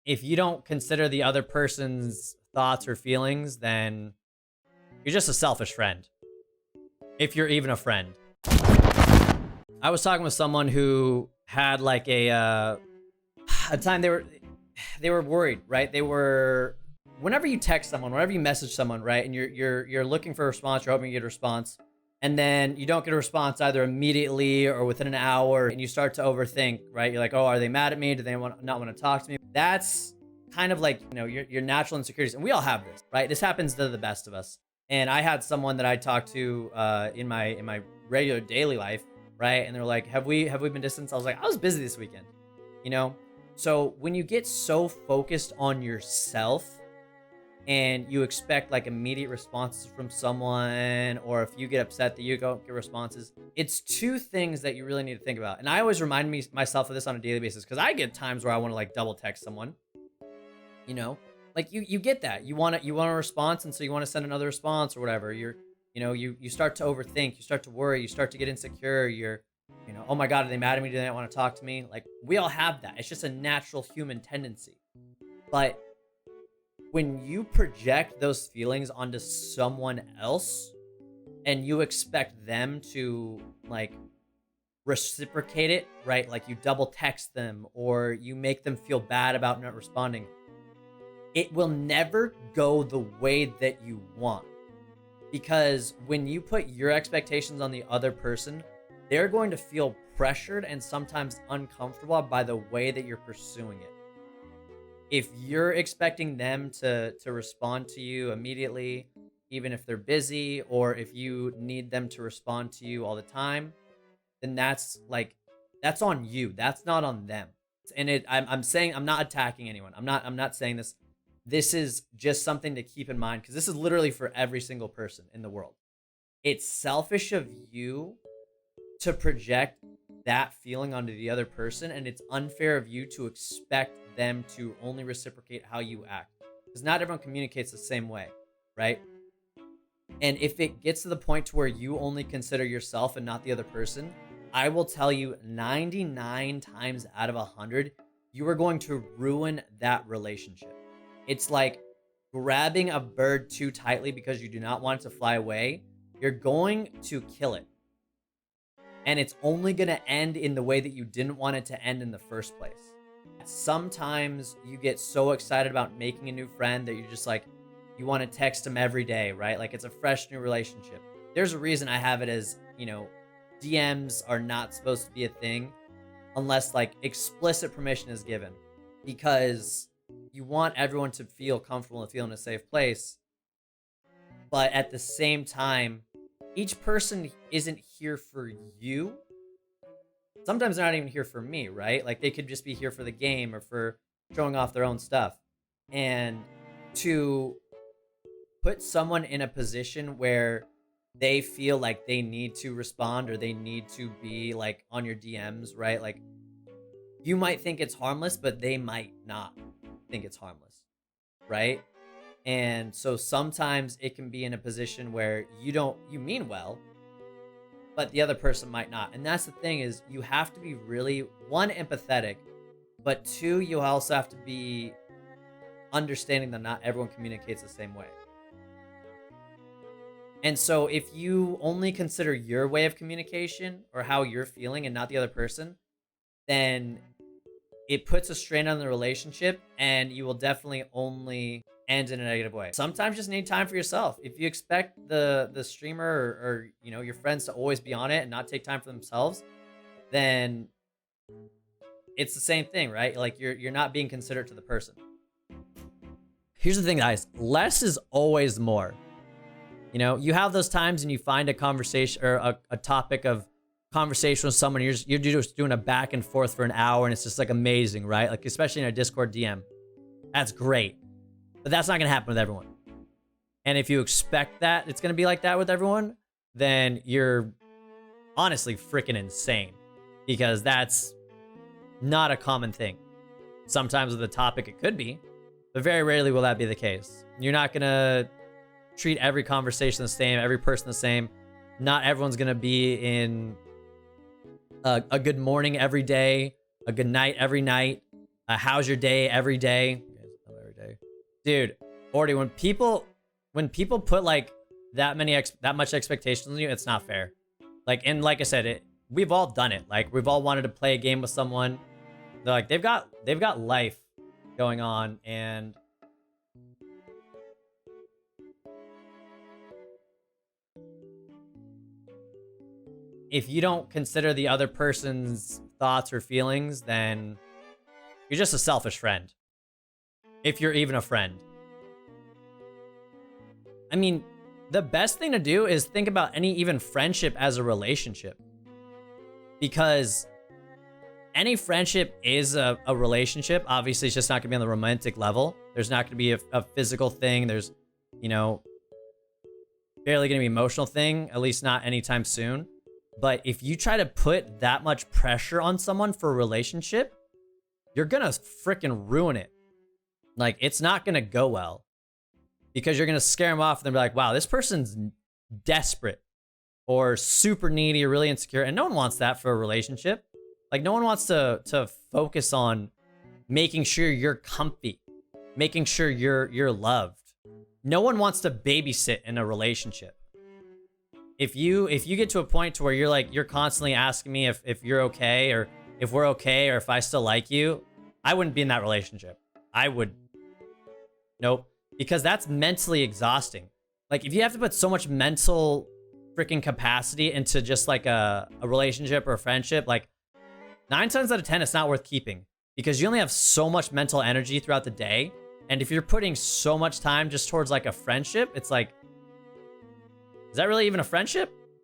if you don't consider the other person's thoughts or feelings, then you're just a selfish friend. If you're even a friend. I was talking with someone who had like a time they were worried, right? They were, whenever you text someone, whenever you message someone, right, and you're looking for a response, you're hoping you get a response, and then you don't get a response either immediately or within an hour, and you start to overthink, right? You're like, oh, are they mad at me? Do they not want to talk to me? That's kind of like, your natural insecurities, and we all have this, right? This happens to the best of us. And I had someone that I talked to in my regular daily life, right? And they're like, have we been distant? I was like, I was busy this weekend, So when you get so focused on yourself and you expect like immediate responses from someone, or if you get upset that you don't get responses, it's two things that you really need to think about. And I always remind myself of this on a daily basis, because I get times where I want to like double text someone, like you get that you want a response, and so you want to send another response or whatever. You start to overthink, you start to worry, you start to get insecure. You're oh my god, are they mad at me? Do they not want to talk to me? Like, we all have that. It's just a natural human tendency. But when you project those feelings onto someone else and you expect them to like reciprocate it, right? Like you double text them or you make them feel bad about not responding, it will never go the way that you want. Because when you put your expectations on the other person, they're going to feel pressured and sometimes uncomfortable by the way that you're pursuing it. If you're expecting them to respond to you immediately, even if they're busy, or if you need them to respond to you all the time, then that's on you. That's not on them. And I'm saying, I'm not attacking anyone. I'm not saying this. This is just something to keep in mind, because this is literally for every single person in the world. It's selfish of you to project that feeling onto the other person, and it's unfair of you to expect them to only reciprocate how you act, because not everyone communicates the same way, right? And if it gets to the point to where you only consider yourself and not the other person, I will tell you 99 times out of 100, you are going to ruin that relationship. It's like grabbing a bird too tightly because you do not want it to fly away. You're going to kill it. And it's only going to end in the way that you didn't want it to end in the first place. Sometimes you get so excited about making a new friend that you're just like, you want to text them every day, right? Like it's a fresh new relationship. There's a reason I have it as, DMs are not supposed to be a thing unless like explicit permission is given, because you want everyone to feel comfortable and feel in a safe place. But at the same time, each person isn't here for you. Sometimes they're not even here for me, right? Like they could just be here for the game or for showing off their own stuff. And to put someone in a position where they feel like they need to respond or they need to be like on your DMs, right? Like you might think it's harmless, but they might not think it's harmless, right? And so sometimes it can be in a position where you mean well, but the other person might not. And that's the thing, is you have to be really, one, empathetic, but two, you also have to be understanding that not everyone communicates the same way. And so if you only consider your way of communication or how you're feeling and not the other person, then it puts a strain on the relationship, and you will definitely only end in a negative way. Sometimes you just need time for yourself. If you expect the streamer or your friends to always be on it and not take time for themselves, then it's the same thing, right? Like you're not being considerate to the person. Here's the thing, guys. Less is always more. You have those times and you find a conversation or a topic of conversation with someone, you're just doing a back and forth for an hour, and it's just like amazing, right? Like especially in a Discord DM. That's great. But that's not going to happen with everyone. And if you expect that it's going to be like that with everyone, then you're honestly freaking insane, because that's not a common thing. Sometimes with a topic it could be, but very rarely will that be the case. You're not going to treat every conversation the same, every person the same. Not everyone's going to be in a good morning every day, a good night every night. How's your day every day? Every day, dude. Already, when people put like that much expectations on you, it's not fair. Like, and like I said, we've all done it. Like, we've all wanted to play a game with someone. They're like, they've got life going on, and if you don't consider the other person's thoughts or feelings, then you're just a selfish friend. If you're even a friend. I mean, the best thing to do is think about any even friendship as a relationship. Because any friendship is a relationship. Obviously, it's just not gonna be on the romantic level. There's not gonna be a physical thing. There's, you know, barely gonna be an emotional thing, at least not anytime soon. But if you try to put that much pressure on someone for a relationship, you're gonna freaking ruin it. Like, it's not gonna go well. Because you're gonna scare them off and they'll be like, wow, this person's desperate or super needy or really insecure. And no one wants that for a relationship. Like, no one wants to focus on making sure you're comfy, making sure you're loved. No one wants to babysit in a relationship. If you get to a point to where you're constantly asking me if you're okay, or if we're okay, or if I still like you, I wouldn't be in that relationship. Nope. Because that's mentally exhausting. Like, if you have to put so much mental freaking capacity into just like a relationship or a friendship, like 9 times out of 10, it's not worth keeping, because you only have so much mental energy throughout the day. And if you're putting so much time just towards like a friendship, it's like, is that really even a friendship?